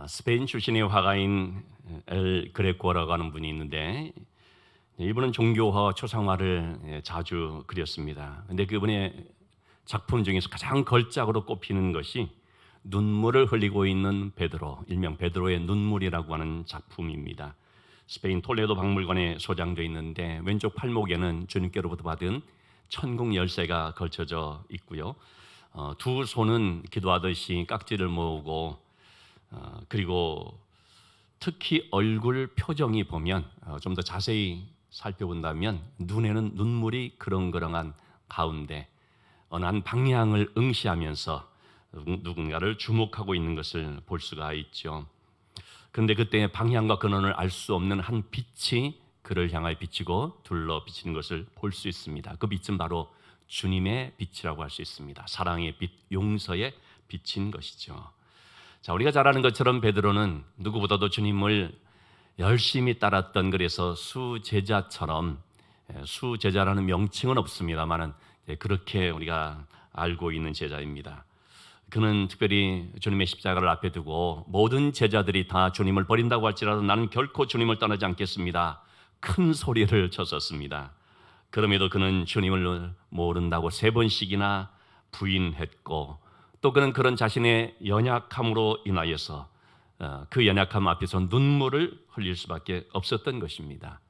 스페인 출신의 화가인 엘 그레코라고 하는 분이 있는데 이분은 종교화, 초상화를 자주 그렸습니다. 근데 그분의 작품 중에서 가장 걸작으로 꼽히는 것이 눈물을 흘리고 있는 베드로, 일명 베드로의 눈물이라고 하는 작품입니다. 스페인 톨레도 박물관에 소장되어 있는데 왼쪽 팔목에는 주님께로부터 받은 천국 열쇠가 걸쳐져 있고요. 두 손은 기도하듯이 깍지를 모으고 그리고 특히 얼굴 표정이 보면 좀 더 자세히 살펴본다면 눈에는 눈물이 그렁그렁한 가운데 어느 한 방향을 응시하면서 누군가를 주목하고 있는 것을 볼 수가 있죠. 그런데 그때 방향과 근원을 알 수 없는 한 빛이 그를 향하여 비치고 둘러 비치는 것을 볼 수 있습니다. 그 빛은 바로 주님의 빛이라고 할 수 있습니다. 사랑의 빛, 용서의 빛인 것이죠. 자, 우리가 잘 아는 것처럼 베드로는 누구보다도 주님을 열심히 따랐던, 그래서 수제자처럼, 수제자라는 명칭은 없습니다만은 그렇게 우리가 알고 있는 제자입니다. 그는 특별히 주님의 십자가를 앞에 두고 모든 제자들이 다 주님을 버린다고 할지라도 나는 결코 주님을 떠나지 않겠습니다, 큰 소리를 쳤었습니다. 그럼에도 그는 주님을 모른다고 3번씩이나 부인했고, 또 그는 그런 자신의 연약함으로 인하여서 그 연약함 앞에서 눈물을 흘릴 수밖에 없었던 것입니다.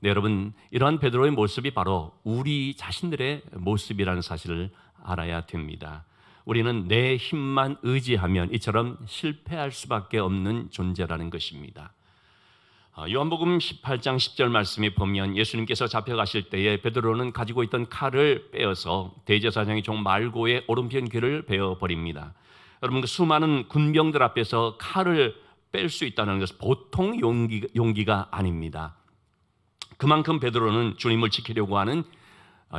네, 여러분, 이러한 베드로의 모습이 바로 우리 자신들의 모습이라는 사실을 알아야 됩니다. 우리는 내 힘만 의지하면 이처럼 실패할 수밖에 없는 존재라는 것입니다. 요한복음 18장 10절 말씀에 보면 예수님께서 잡혀가실 때에 베드로는 가지고 있던 칼을 빼어서 대제사장의 종 말고의 오른편 귀를 베어버립니다. 여러분, 그 수많은 군병들 앞에서 칼을 뺄 수 있다는 것은 보통 용기가 아닙니다. 그만큼 베드로는 주님을 지키려고 하는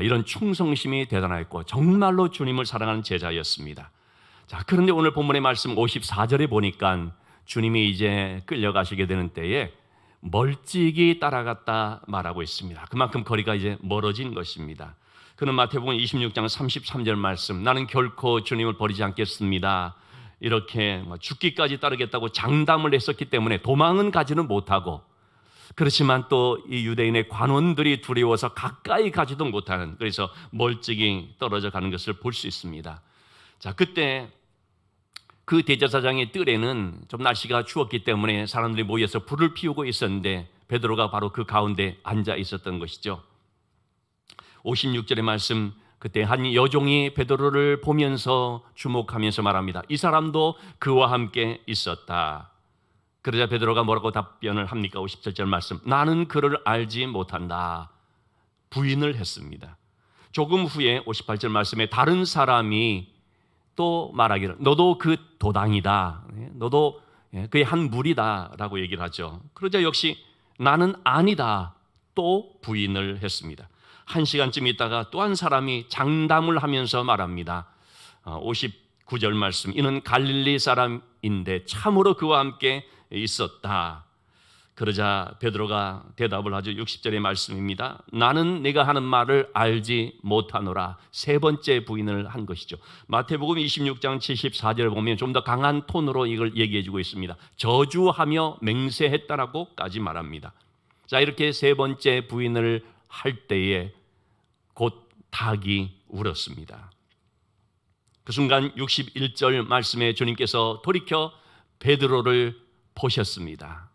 이런 충성심이 대단했고 정말로 주님을 사랑하는 제자였습니다. 자, 그런데 오늘 본문의 말씀 54절에 보니까 주님이 이제 끌려가시게 되는 때에 멀찍이 따라갔다 말하고 있습니다. 그만큼 거리가 이제 멀어진 것입니다. 그는 마태복음 26장 33절 말씀, 나는 결코 주님을 버리지 않겠습니다, 이렇게 죽기까지 따르겠다고 장담을 했었기 때문에 도망은 가지는 못하고, 그렇지만 또 이 유대인의 관원들이 두려워서 가까이 가지도 못하는, 그래서 멀찍이 떨어져 가는 것을 볼 수 있습니다. 자, 그때 그 대제사장의 뜰에는 좀 날씨가 추웠기 때문에 사람들이 모여서 불을 피우고 있었는데 베드로가 바로 그 가운데 앉아 있었던 것이죠. 56절의 말씀, 그때 한 여종이 베드로를 보면서 주목하면서 말합니다. 이 사람도 그와 함께 있었다. 그러자 베드로가 뭐라고 답변을 합니까? 57절 말씀, 나는 그를 알지 못한다, 부인을 했습니다. 조금 후에 58절 말씀에 다른 사람이 또 말하기를, 너도 그 도당이다, 너도 그의 한 무리다 라고 얘기를 하죠. 그러자 역시 나는 아니다, 또 부인을 했습니다. 1시간쯤 있다가 또 한 사람이 장담을 하면서 말합니다. 59절 말씀, 이는 갈릴리 사람인데 참으로 그와 함께 있었다. 그러자 베드로가 대답을 하죠. 60절의 말씀입니다. 나는 네가 하는 말을 알지 못하노라. 3번째 부인을 한 것이죠. 마태복음 26장 74절을 보면 좀 더 강한 톤으로 이걸 얘기해 주고 있습니다. 저주하며 맹세했다라고까지 말합니다. 자, 이렇게 3번째 부인을 할 때에 곧 닭이 울었습니다. 그 순간 61절 말씀에 주님께서 돌이켜 베드로를 보셨습니다.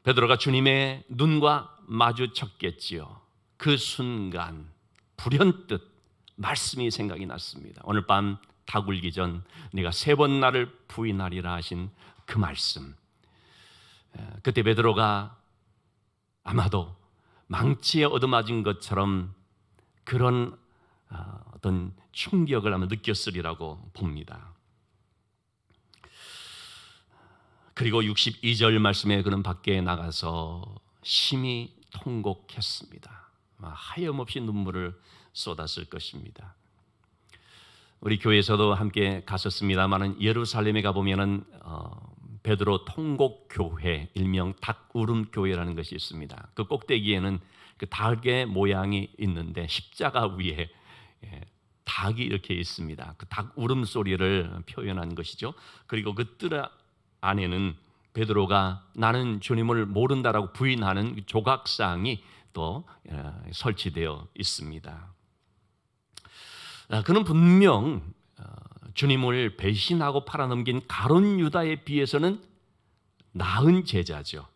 베드로가 주님의 눈과 마주쳤겠지요. 그 순간 불현듯 말씀이 생각이 났습니다. 오늘 밤 닭 울기 전 네가 3번 나를 부인하리라 하신 그 말씀. 그때 베드로가 아마도 망치에 얻어맞은 것처럼 그런 어떤 충격을 아마 느꼈으리라고 봅니다. 그리고 62절 말씀에 그는 밖에 나가서 심히 통곡했습니다. 하염없이 눈물을 쏟았을 것입니다. 우리 교회에서도 함께 갔었습니다만은 예루살렘에 가보면은 베드로 통곡교회, 일명 닭울음교회라는 것이 있습니다. 그 꼭대기에는 그 닭의 모양이 있는데 십자가 위에 닭이 이렇게 있습니다. 그 닭 울음소리를 표현한 것이죠. 그리고 그 뜰 안에는 베드로가 나는 주님을 모른다라고 부인하는 조각상이 또 설치되어 있습니다. 그는 분명 주님을 배신하고 팔아넘긴 가룟 유다에 비해서는 나은 제자죠.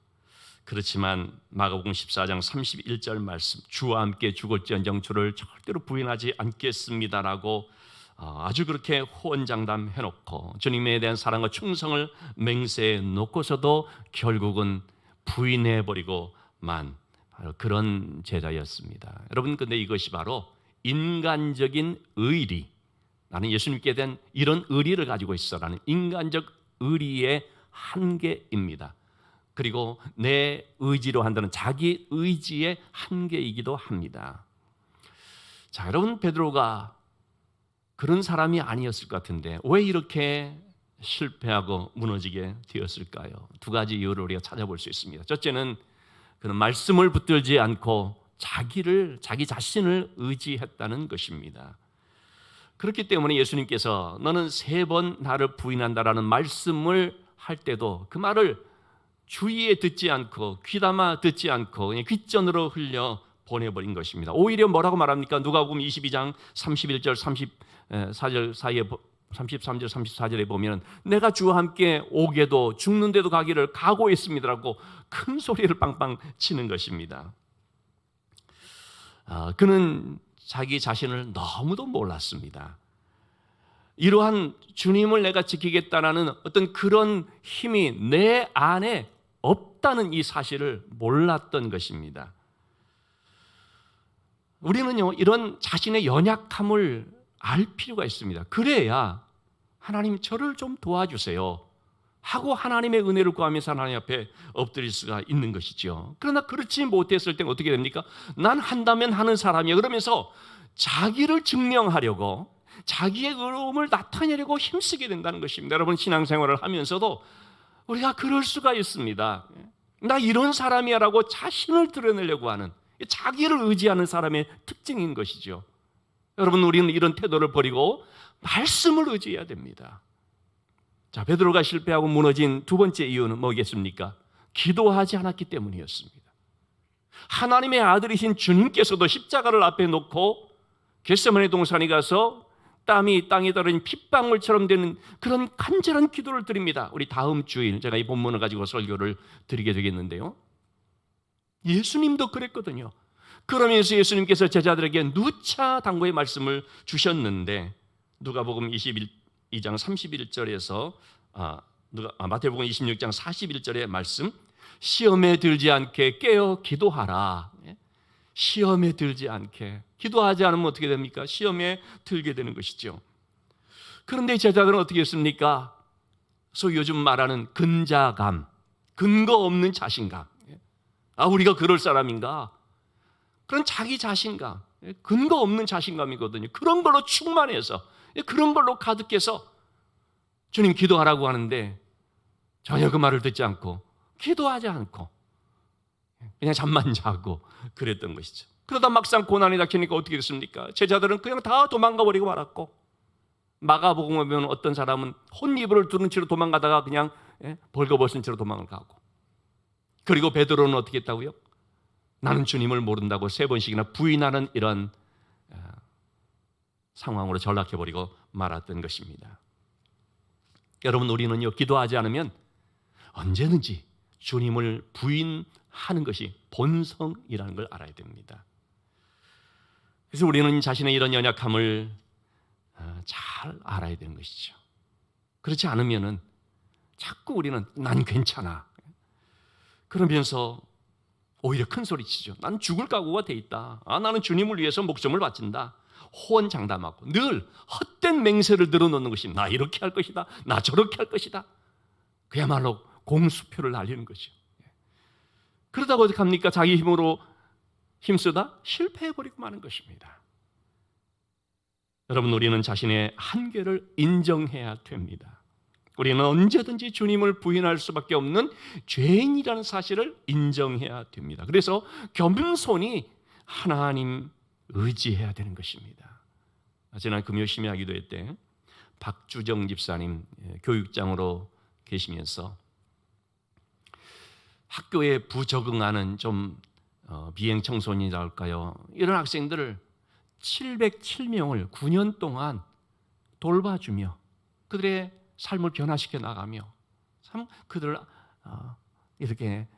그렇지만 마가복음 14장 31절 말씀, 주와 함께 죽을지언정 주를 절대로 부인하지 않겠습니다라고 아주 그렇게 호언장담해놓고 주님에 대한 사랑과 충성을 맹세해 놓고서도 결국은 부인해버리고만 그런 제자였습니다. 여러분, 근데 이것이 바로 인간적인 의리, 나는 예수님께 대한 이런 의리를 가지고 있어라는 인간적 의리의 한계입니다. 그리고 내 의지로 한다는 자기 의지의 한계이기도 합니다. 자, 여러분, 베드로가 그런 사람이 아니었을 것 같은데 왜 이렇게 실패하고 무너지게 되었을까요? 두 가지 이유를 우리가 찾아볼 수 있습니다. 첫째는 그는 말씀을 붙들지 않고 자기 자신을 의지했다는 것입니다. 그렇기 때문에 예수님께서 너는 3번 나를 부인한다라는 말씀을 할 때도 그 말을 주의에 듣지 않고 귀담아 듣지 않고 그냥 귓전으로 흘려 보내버린 것입니다. 오히려 뭐라고 말합니까? 누가복음 22장 31절 34절 사이에 33절 34절에 보면 내가 주와 함께 오게도 죽는데도 가기를 각오했습니다라고 큰 소리를 빵빵 치는 것입니다. 그는 자기 자신을 너무도 몰랐습니다. 이러한 주님을 내가 지키겠다라는 어떤 그런 힘이 내 안에 없다는 이 사실을 몰랐던 것입니다. 우리는요, 이런 자신의 연약함을 알 필요가 있습니다. 그래야 하나님 저를 좀 도와주세요 하고 하나님의 은혜를 구하면서 하나님 앞에 엎드릴 수가 있는 것이죠. 그러나 그렇지 못했을 때 어떻게 됩니까? 난 한다면 하는 사람이야 그러면서 자기를 증명하려고 자기의 의로움을 나타내려고 힘쓰게 된다는 것입니다. 여러분, 신앙생활을 하면서도 우리가 그럴 수가 있습니다. 나 이런 사람이야 라고 자신을 드러내려고 하는, 자기를 의지하는 사람의 특징인 것이죠. 여러분, 우리는 이런 태도를 버리고 말씀을 의지해야 됩니다. 자, 베드로가 실패하고 무너진 두 번째 이유는 뭐겠습니까? 기도하지 않았기 때문이었습니다. 하나님의 아들이신 주님께서도 십자가를 앞에 놓고 겟세마네 동산에 가서 땀이 땅에 떨어진 핏방울처럼 되는 그런 간절한 기도를 드립니다. 우리 다음 주일 제가 이 본문을 가지고 설교를 드리게 되겠는데요, 예수님도 그랬거든요. 그러면서 예수님께서 제자들에게 누차 당부의 말씀을 주셨는데 누가복음 22장 31절에서 마태복음 26장 41절의 말씀, 시험에 들지 않게 깨어 기도하라. 시험에 들지 않게, 기도하지 않으면 어떻게 됩니까? 시험에 들게 되는 것이죠. 그런데 제자들은 어떻게 했습니까? 소위 요즘 말하는 근자감, 근거 없는 자신감, 우리가 그럴 사람인가? 그런 자기 자신감, 근거 없는 자신감이거든요. 그런 걸로 충만해서, 그런 걸로 가득해서 주님 기도하라고 하는데 전혀 그 말을 듣지 않고 기도하지 않고 그냥 잠만 자고 그랬던 것이죠. 그러다 막상 고난이 닥치니까 어떻게 됐습니까? 제자들은 그냥 다 도망가 버리고 말았고, 마가복음에 보면 어떤 사람은 혼이불을 두른 채로 도망가다가 그냥 벌거벗은 채로 도망을 가고, 그리고 베드로는 어떻게 했다고요? 나는 주님을 모른다고 3번씩이나 부인하는 이런 상황으로 전락해버리고 말았던 것입니다. 여러분, 우리는요, 기도하지 않으면 언제든지 주님을 부인하는 것이 본성이라는 걸 알아야 됩니다. 그래서 우리는 자신의 이런 연약함을 잘 알아야 되는 것이죠. 그렇지 않으면은 자꾸 우리는 난 괜찮아 그러면서 오히려 큰 소리 치죠. 난 죽을 각오가 돼 있다. 나는 주님을 위해서 목숨을 바친다. 호언장담하고 늘 헛된 맹세를 늘어놓는 것이 나 이렇게 할 것이다, 나 저렇게 할 것이다. 그야말로 공수표를 날리는 거죠. 그러다가 어떻게 합니까? 자기 힘으로 힘쓰다 실패해버리고 마는 것입니다. 여러분, 우리는 자신의 한계를 인정해야 됩니다. 우리는 언제든지 주님을 부인할 수밖에 없는 죄인이라는 사실을 인정해야 됩니다. 그래서 겸손히 하나님 의지해야 되는 것입니다. 지난 금요 심야 기도회 때 박주정 집사님 교육장으로 계시면서 학교에 부적응하는 좀 비행 청소년이라 할까요? 이런 학생들을 707명을 9년 동안 돌봐주며 그들의 삶을 변화시켜 나가며 참 그들을 이렇게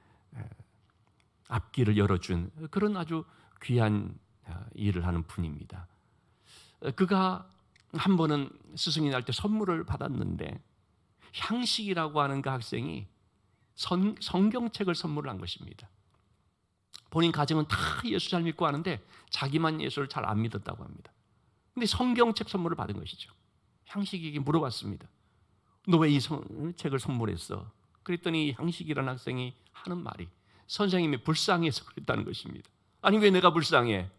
앞길을 열어준 그런 아주 귀한 일을 하는 분입니다. 그가 한 번은 스승이 날 때 선물을 받았는데 향식이라고 하는 그 학생이 성경책을 선물한 것입니다. 본인 가정은 다 예수 잘 믿고 하는데 자기만 예수를 잘 안 믿었다고 합니다. 근데 성경책 선물을 받은 것이죠. 향식에게 물어봤습니다. 너 왜 이 책을 선물했어? 그랬더니 향식이라는 학생이 하는 말이 선생님이 불쌍해서 그랬다는 것입니다. 아니 왜 내가 불쌍해?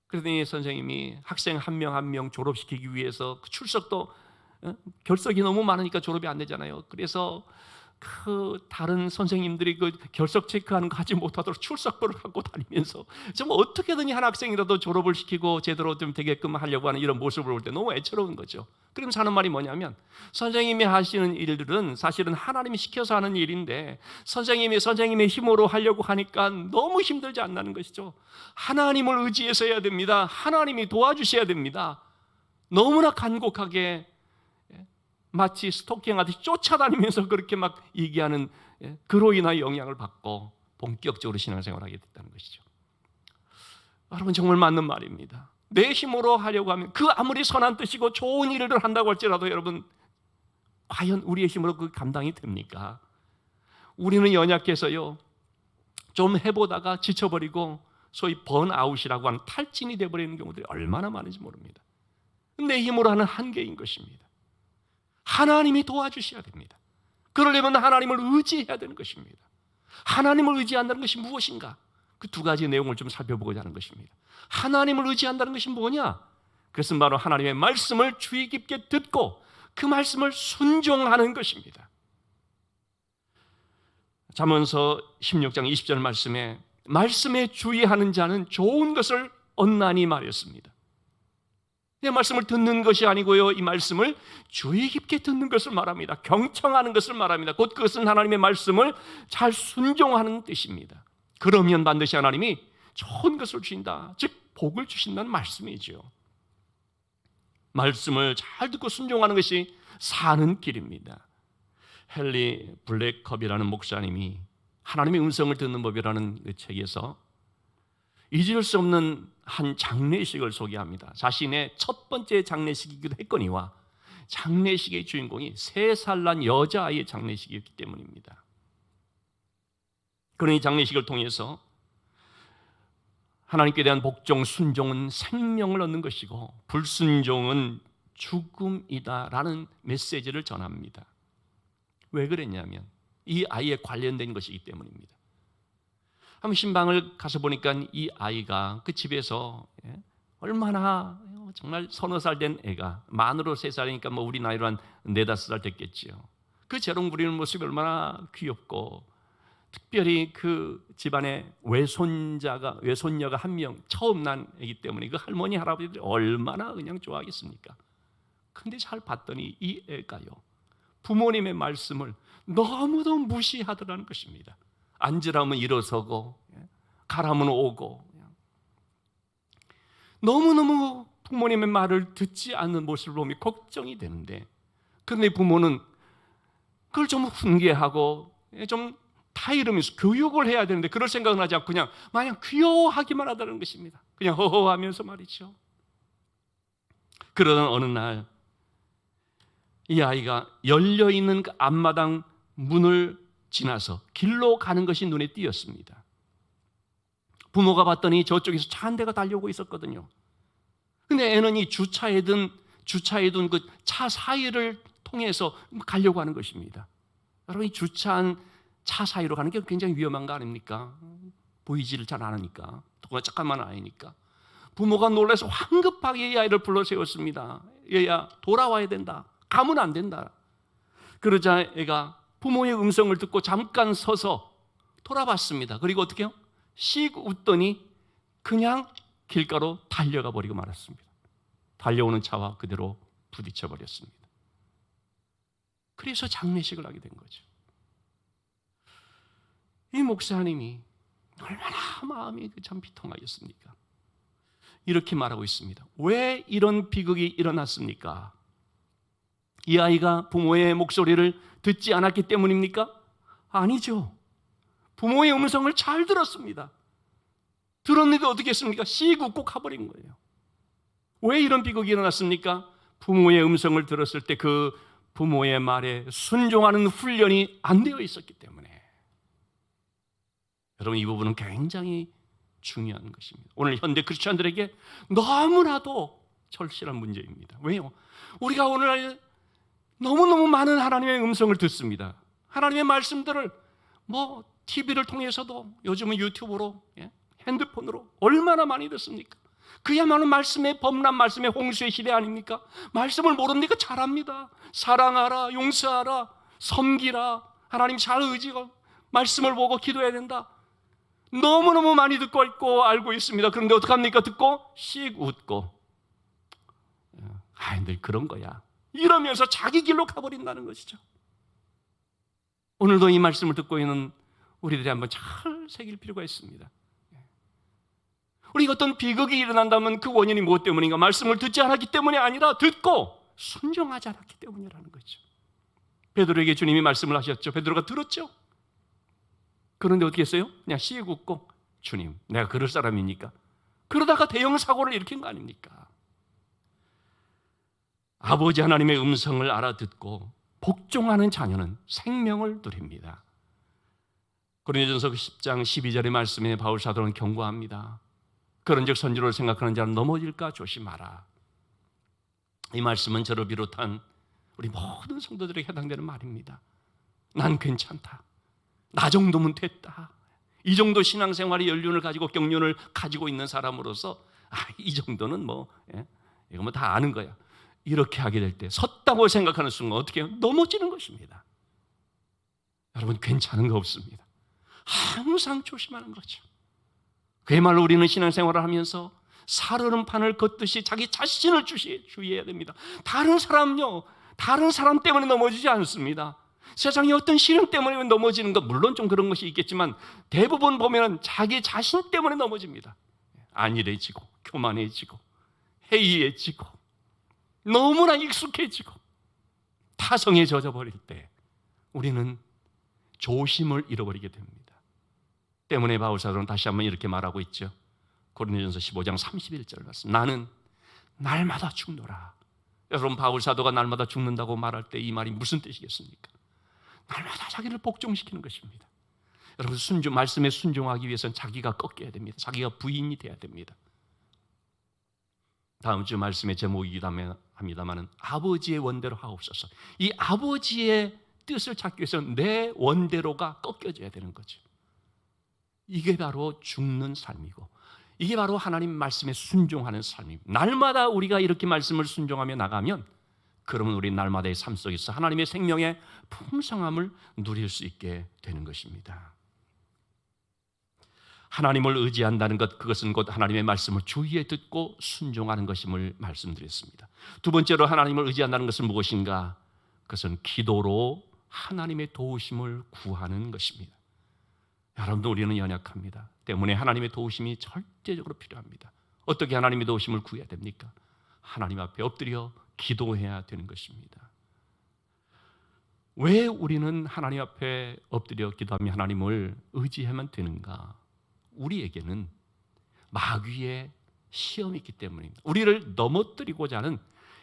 그러더니 선생님이 학생 한 명 한 명 졸업시키기 위해서 그 출석도 결석이 너무 많으니까 졸업이 안 되잖아요. 그래서 그 다른 선생님들이 그 결석 체크하는 거 하지 못하도록 출석부를 갖고 다니면서 좀 어떻게든 한 학생이라도 졸업을 시키고 제대로 좀 되게끔 하려고 하는 이런 모습을 볼 때 너무 애처로운 거죠. 그러면서 하는 말이 뭐냐면 선생님이 하시는 일들은 사실은 하나님이 시켜서 하는 일인데 선생님의 힘으로 하려고 하니까 너무 힘들지 않나는 것이죠. 하나님을 의지해서 해야 됩니다. 하나님이 도와주셔야 됩니다. 너무나 간곡하게 마치 스토킹하듯이 쫓아다니면서 그렇게 막 얘기하는 그로 인하여 영향을 받고 본격적으로 신앙생활을 하게 됐다는 것이죠. 여러분 정말 맞는 말입니다. 내 힘으로 하려고 하면 그 아무리 선한 뜻이고 좋은 일을 한다고 할지라도 여러분 과연 우리의 힘으로 그 감당이 됩니까? 우리는 연약해서요 좀 해보다가 지쳐버리고 소위 번아웃이라고 하는 탈진이 되어버리는 경우들이 얼마나 많은지 모릅니다. 내 힘으로 하는 한계인 것입니다. 하나님이 도와주셔야 됩니다. 그러려면 하나님을 의지해야 되는 것입니다. 하나님을 의지한다는 것이 무엇인가? 그 두 가지 내용을 좀 살펴보고자 하는 것입니다. 하나님을 의지한다는 것이 뭐냐? 그것은 바로 하나님의 말씀을 주의 깊게 듣고 그 말씀을 순종하는 것입니다. 잠언서 16장 20절 말씀에 주의하는 자는 좋은 것을 얻나니 말했습니다. 내 말씀을 듣는 것이 아니고요, 이 말씀을 주의 깊게 듣는 것을 말합니다. 경청하는 것을 말합니다. 곧 그것은 하나님의 말씀을 잘 순종하는 뜻입니다. 그러면 반드시 하나님이 좋은 것을 주신다, 즉 복을 주신다는 말씀이죠. 말씀을 잘 듣고 순종하는 것이 사는 길입니다. 헨리 블랙컵이라는 목사님이 하나님의 음성을 듣는 법이라는 그 책에서 잊을 수 없는 한 장례식을 소개합니다. 자신의 첫 번째 장례식이기도 했거니와 장례식의 주인공이 3살 난 여자아이의 장례식이었기 때문입니다. 그러니 장례식을 통해서 하나님께 대한 복종, 순종은 생명을 얻는 것이고 불순종은 죽음이다라는 메시지를 전합니다. 왜 그랬냐면 이 아이에 관련된 것이기 때문입니다. 한번 신방을 가서 보니까 이 아이가 그 집에서 얼마나 정말 서너 살 된 애가 만으로 3살이니까 뭐 우리 나이로 한 4-5살 됐겠지요. 그 재롱 부리는 모습이 얼마나 귀엽고 특별히 그 집안에 외손녀가 한 명 처음 난 애기 때문에 그 할머니 할아버지들이 얼마나 그냥 좋아하겠습니까? 근데 잘 봤더니 이 애가요 부모님의 말씀을 너무도 무시하더라는 것입니다. 앉으라면 일어서고 가라면 오고 너무너무 부모님의 말을 듣지 않는 모습을 보면 걱정이 되는데 그런데 부모는 그걸 좀 훈계하고 좀 타이르면서 교육을 해야 되는데 그럴 생각은 하지 않고 그냥 마냥 귀여워하기만 하다는 것입니다. 그냥 허허하면서 말이죠. 그러던 어느 날 이 아이가 열려있는 그 앞마당 문을 지나서 길로 가는 것이 눈에 띄었습니다. 부모가 봤더니 저쪽에서 차 한 대가 달려오고 있었거든요. 근데 애는 이 주차해 둔 그 차 사이를 통해서 가려고 하는 것입니다. 여러분, 이 주차한 차 사이로 가는 게 굉장히 위험한 거 아닙니까? 보이지를 잘 않으니까, 더구나 잠깐만 아이니까. 부모가 놀라서 황급하게 이 아이를 불러 세웠습니다. 얘야, 돌아와야 된다. 가면 안 된다. 그러자 애가 부모의 음성을 듣고 잠깐 서서 돌아봤습니다. 그리고 어떻게 해요? 씩 웃더니 그냥 길가로 달려가 버리고 말았습니다. 달려오는 차와 그대로 부딪혀 버렸습니다. 그래서 장례식을 하게 된 거죠. 이 목사님이 얼마나 마음이 참 비통하겠습니까? 이렇게 말하고 있습니다. 왜 이런 비극이 일어났습니까? 이 아이가 부모의 목소리를 듣지 않았기 때문입니까? 아니죠. 부모의 음성을 잘 들었습니다. 들었는데 어떻게 했습니까? 씩 웃고 가버린 거예요. 왜 이런 비극이 일어났습니까? 부모의 음성을 들었을 때 그 부모의 말에 순종하는 훈련이 안 되어 있었기 때문에. 여러분, 이 부분은 굉장히 중요한 것입니다. 오늘 현대 크리스천들에게 너무나도 절실한 문제입니다. 왜요? 우리가 오늘날 너무너무 많은 하나님의 음성을 듣습니다. 하나님의 말씀들을 TV를 통해서도, 요즘은 유튜브로, 핸드폰으로 얼마나 많이 듣습니까? 그야말로 말씀의 범람, 말씀의 홍수의 시대 아닙니까? 말씀을 모릅니까? 잘합니다. 사랑하라, 용서하라, 섬기라, 하나님 잘 의지하고 말씀을 보고 기도해야 된다. 너무너무 많이 듣고 있고 알고 있습니다. 그런데 어떡합니까? 듣고 씩 웃고, 늘 그런 거야, 이러면서 자기 길로 가버린다는 것이죠. 오늘도 이 말씀을 듣고 있는 우리들이 한번 잘 새길 필요가 있습니다. 우리가 어떤 비극이 일어난다면 그 원인이 무엇 때문인가? 말씀을 듣지 않았기 때문이 아니라 듣고 순종하지 않았기 때문이라는 거죠. 베드로에게 주님이 말씀을 하셨죠. 베드로가 들었죠. 그런데 어떻게 했어요? 그냥 씩 웃고, 주님, 내가 그럴 사람입니까? 그러다가 대형 사고를 일으킨 거 아닙니까? 아버지 하나님의 음성을 알아듣고 복종하는 자녀는 생명을 누립니다. 고린도전서 10장 12절의 말씀에 바울 사도는 경고합니다. 그런즉 선지로를 생각하는 자는 넘어질까 조심하라. 이 말씀은 저를 비롯한 우리 모든 성도들에게 해당되는 말입니다. 난 괜찮다. 나 정도면 됐다. 이 정도 신앙생활의 연륜을 가지고 경륜을 가지고 있는 사람으로서 이 정도는 이거 다 아는 거야. 이렇게 하게 될 때 섰다고 생각하는 순간 어떻게 해요? 넘어지는 것입니다. 여러분, 괜찮은 거 없습니다. 항상 조심하는 거죠. 그야말로 우리는 신앙생활을 하면서 살얼음판을 걷듯이 자기 자신을 주의해야 됩니다. 다른 사람 때문에 넘어지지 않습니다. 세상의 어떤 시련 때문에 넘어지는 것, 물론 좀 그런 것이 있겠지만 대부분 보면 자기 자신 때문에 넘어집니다. 안일해지고 교만해지고 해이해지고 너무나 익숙해지고 타성에 젖어버릴 때 우리는 조심을 잃어버리게 됩니다. 때문에 바울 사도는 다시 한번 이렇게 말하고 있죠. 고린도전서 15장 31절 말씀. 나는 날마다 죽노라. 여러분, 바울 사도가 날마다 죽는다고 말할 때 이 말이 무슨 뜻이겠습니까? 날마다 자기를 복종시키는 것입니다. 여러분, 말씀에 순종하기 위해서는 자기가 꺾여야 됩니다. 자기가 부인이 돼야 됩니다. 다음 주 말씀의 제목이기도 합니다만 아버지의 원대로 하옵소서. 이 아버지의 뜻을 찾기 위해서는 내 원대로가 꺾여져야 되는 거죠. 이게 바로 죽는 삶이고, 이게 바로 하나님 말씀에 순종하는 삶입니다. 날마다 우리가 이렇게 말씀을 순종하며 나가면, 그러면 우리 날마다의 삶 속에서 하나님의 생명의 풍성함을 누릴 수 있게 되는 것입니다. 하나님을 의지한다는 것, 그것은 곧 하나님의 말씀을 주의에 듣고 순종하는 것임을 말씀드렸습니다. 두 번째로 하나님을 의지한다는 것은 무엇인가? 그것은 기도로 하나님의 도우심을 구하는 것입니다. 여러분도 우리는 연약합니다. 때문에 하나님의 도우심이 절대적으로 필요합니다. 어떻게 하나님의 도우심을 구해야 됩니까? 하나님 앞에 엎드려 기도해야 되는 것입니다. 왜 우리는 하나님 앞에 엎드려 기도하며 하나님을 의지해야만 되는가? 우리에게는 마귀의 시험이 있기 때문입니다. 우리를 넘어뜨리고자 하는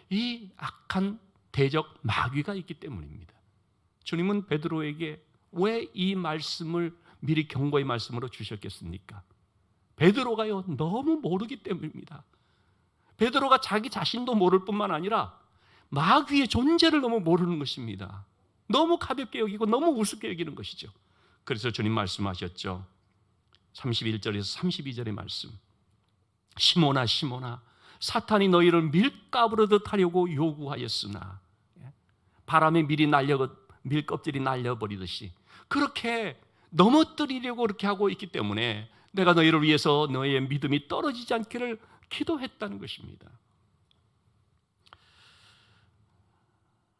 이 악한 대적 마귀가 있기 때문입니다. 주님은 베드로에게 왜 이 말씀을 미리 경고의 말씀으로 주셨겠습니까? 베드로가요, 너무 모르기 때문입니다. 베드로가 자기 자신도 모를 뿐만 아니라 마귀의 존재를 너무 모르는 것입니다. 너무 가볍게 여기고 너무 우습게 여기는 것이죠. 그래서 주님 말씀하셨죠. 31절에서 32절의 말씀. 시몬아 시몬아, 사탄이 너희를 밀가부르듯 하려고 요구하였으나, 바람에 밀껍질이 날려버리듯이 그렇게 넘어뜨리려고 그렇게 하고 있기 때문에 내가 너희를 위해서 너희의 믿음이 떨어지지 않기를 기도했다는 것입니다.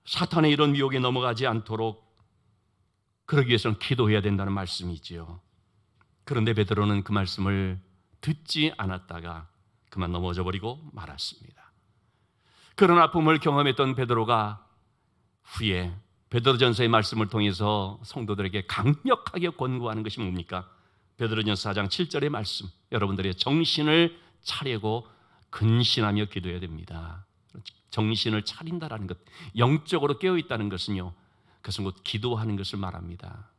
사탄의 이런 유혹에 넘어가지 않도록 그러기 위해서는 기도해야 된다는 말씀이지요. 그런데 베드로는 그 말씀을 듣지 않았다가 그만 넘어져 버리고 말았습니다. 그런 아픔을 경험했던 베드로가 후에 베드로전서의 말씀을 통해서 성도들에게 강력하게 권고하는 것이 뭡니까? 베드로전서 4장 7절의 말씀, 여러분들의 정신을 차리고 근신하며 기도해야 됩니다. 정신을 차린다라는 것, 영적으로 깨어있다는 것은요, 그것은 곧 기도하는 것을 말합니다.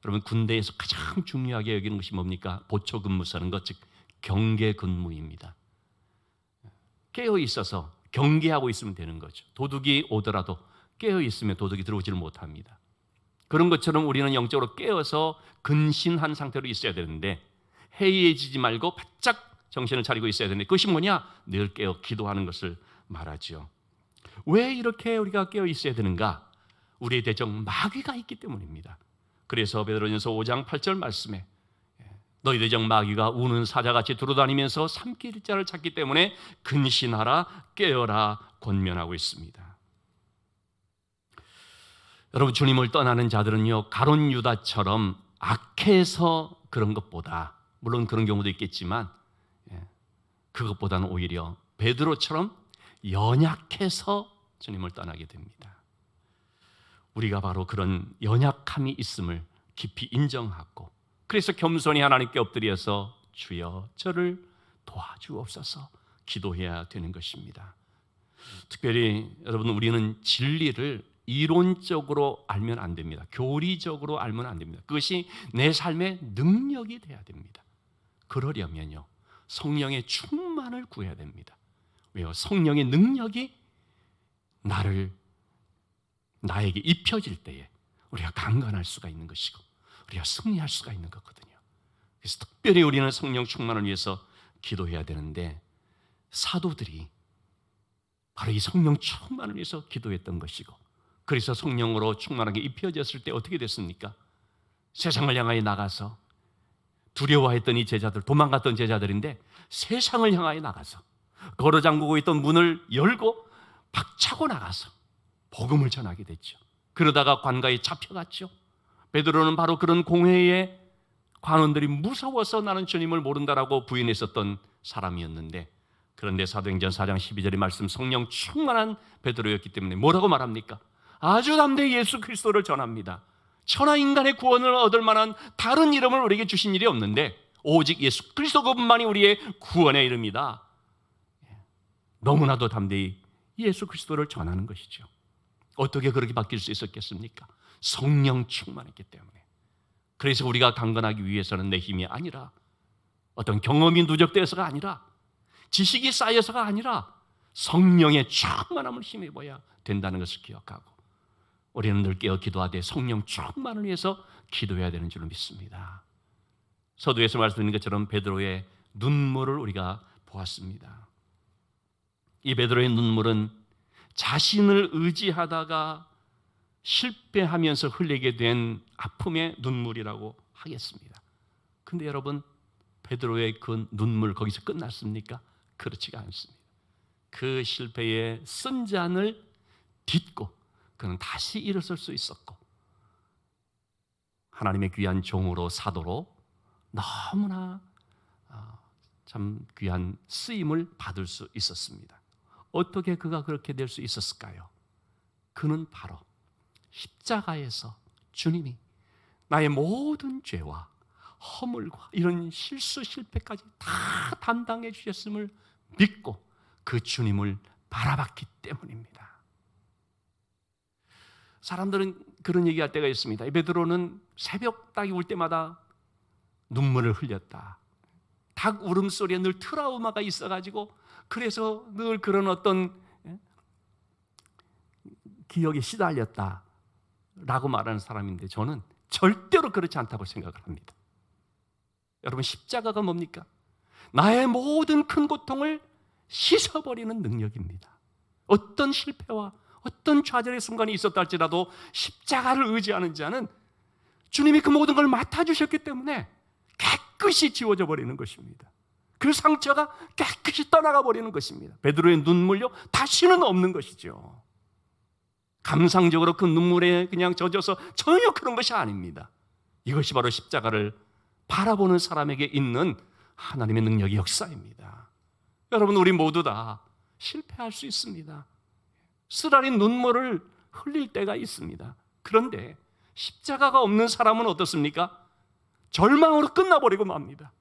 여러분, 군대에서 가장 중요하게 여기는 것이 뭡니까? 보초근무 서는 것, 즉 경계근무입니다. 깨어있어서 경계하고 있으면 되는 거죠. 도둑이 오더라도 깨어있으면 도둑이 들어오지를 못합니다. 그런 것처럼 우리는 영적으로 깨어서 근신한 상태로 있어야 되는데, 해이해지지 말고 바짝 정신을 차리고 있어야 되는데, 그것이 뭐냐? 늘 깨어 기도하는 것을 말하죠. 왜 이렇게 우리가 깨어 있어야 되는가? 우리의 대적 마귀가 있기 때문입니다. 그래서 베드로전서 5장 8절 말씀에 너희 대적 마귀가 우는 사자같이 두루다니면서 삼킬 자를 찾기 때문에 근신하라, 깨어라 권면하고 있습니다. 여러분, 주님을 떠나는 자들은요, 가룟 유다처럼 악해서 그런 것보다, 물론 그런 경우도 있겠지만 그것보다는 오히려 베드로처럼 연약해서 주님을 떠나게 됩니다. 우리가 바로 그런 연약함이 있음을 깊이 인정하고, 그래서 겸손히 하나님께 엎드려서 주여 저를 도와주옵소서 기도해야 되는 것입니다. 특별히 여러분, 우리는 진리를 이론적으로 알면 안 됩니다. 교리적으로 알면 안 됩니다. 그것이 내 삶의 능력이 돼야 됩니다. 그러려면요, 성령의 충만을 구해야 됩니다. 왜요? 성령의 능력이 나에게 입혀질 때에 우리가 강건할 수가 있는 것이고 우리가 승리할 수가 있는 거거든요. 그래서 특별히 우리는 성령 충만을 위해서 기도해야 되는데, 사도들이 바로 이 성령 충만을 위해서 기도했던 것이고, 그래서 성령으로 충만하게 입혀졌을 때 어떻게 됐습니까? 세상을 향하여 나가서 두려워했던 이 제자들, 도망갔던 제자들인데 세상을 향하여 나가서 걸어 잠그고 있던 문을 열고 박차고 나가서 복음을 전하게 됐죠. 그러다가 관가에 잡혀갔죠. 베드로는 바로 그런 공회에 관원들이 무서워서 나는 주님을 모른다라고 부인했었던 사람이었는데, 그런데 사도행전 4장 12절의 말씀, 성령 충만한 베드로였기 때문에 뭐라고 말합니까? 아주 담대히 예수 그리스도를 전합니다. 천하 인간의 구원을 얻을 만한 다른 이름을 우리에게 주신 일이 없는데 오직 예수 그리스도 그분만이 우리의 구원의 이름이다. 너무나도 담대히 예수 그리스도를 전하는 것이죠. 어떻게 그렇게 바뀔 수 있었겠습니까? 성령 충만했기 때문에. 그래서 우리가 강건하기 위해서는 내 힘이 아니라, 어떤 경험이 누적되어서가 아니라, 지식이 쌓여서가 아니라 성령의 충만함을 힘입어야 된다는 것을 기억하고, 우리는 늘 깨어 기도하되 성령 충만을 위해서 기도해야 되는 줄 믿습니다. 서두에서 말씀드린 것처럼 베드로의 눈물을 우리가 보았습니다. 이 베드로의 눈물은 자신을 의지하다가 실패하면서 흘리게 된 아픔의 눈물이라고 하겠습니다. 그런데 여러분, 베드로의 그 눈물 거기서 끝났습니까? 그렇지가 않습니다. 그 실패의 쓴 잔을 딛고 그는 다시 일어설 수 있었고, 하나님의 귀한 종으로, 사도로 너무나 참 귀한 쓰임을 받을 수 있었습니다. 어떻게 그가 그렇게 될 수 있었을까요? 그는 바로 십자가에서 주님이 나의 모든 죄와 허물과 이런 실수 실패까지 다 담당해 주셨음을 믿고 그 주님을 바라봤기 때문입니다. 사람들은 그런 얘기할 때가 있습니다. 베드로는 새벽 닭이 울 때마다 눈물을 흘렸다. 닭 울음소리에 늘 트라우마가 있어가지고 그래서 늘 그런 어떤 기억에 시달렸다라고 말하는 사람인데, 저는 절대로 그렇지 않다고 생각을 합니다. 여러분, 십자가가 뭡니까? 나의 모든 큰 고통을 씻어버리는 능력입니다. 어떤 실패와 어떤 좌절의 순간이 있었다 할지라도 십자가를 의지하는 자는 주님이 그 모든 걸 맡아주셨기 때문에 깨끗이 지워져 버리는 것입니다. 그 상처가 깨끗이 떠나가 버리는 것입니다. 베드로의 눈물요, 다시는 없는 것이죠. 감상적으로 그 눈물에 그냥 젖어서 전혀 그런 것이 아닙니다. 이것이 바로 십자가를 바라보는 사람에게 있는 하나님의 능력의 역사입니다. 여러분, 우리 모두 다 실패할 수 있습니다. 쓰라린 눈물을 흘릴 때가 있습니다. 그런데 십자가가 없는 사람은 어떻습니까? 절망으로 끝나버리고 맙니다.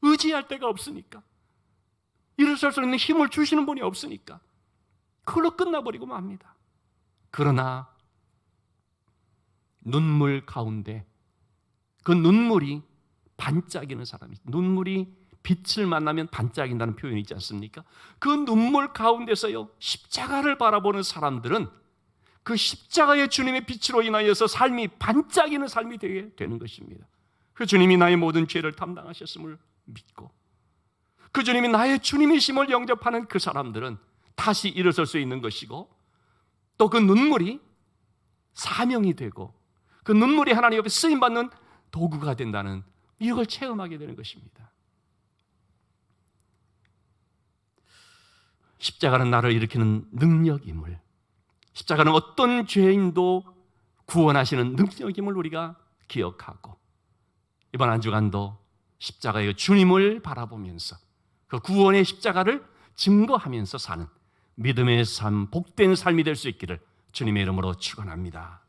의지할 데가 없으니까, 일어설 수 있는 힘을 주시는 분이 없으니까 그걸로 끝나버리고 맙니다. 그러나 눈물 가운데 그 눈물이 반짝이는 사람이, 눈물이 빛을 만나면 반짝인다는 표현이 있지 않습니까? 그 눈물 가운데서요, 십자가를 바라보는 사람들은 그 십자가의 주님의 빛으로 인하여서 삶이 반짝이는 삶이 되게 되는 것입니다. 그 주님이 나의 모든 죄를 담당하셨음을 믿고 그 주님이 나의 주님이심을 영접하는 그 사람들은 다시 일어설 수 있는 것이고, 또 그 눈물이 사명이 되고 그 눈물이 하나님 옆에 쓰임받는 도구가 된다는 이걸 체험하게 되는 것입니다. 십자가는 나를 일으키는 능력임을, 십자가는 어떤 죄인도 구원하시는 능력임을 우리가 기억하고, 이번 한 주간도 십자가의 주님을 바라보면서 그 구원의 십자가를 증거하면서 사는 믿음의 삶, 복된 삶이 될 수 있기를 주님의 이름으로 축원합니다.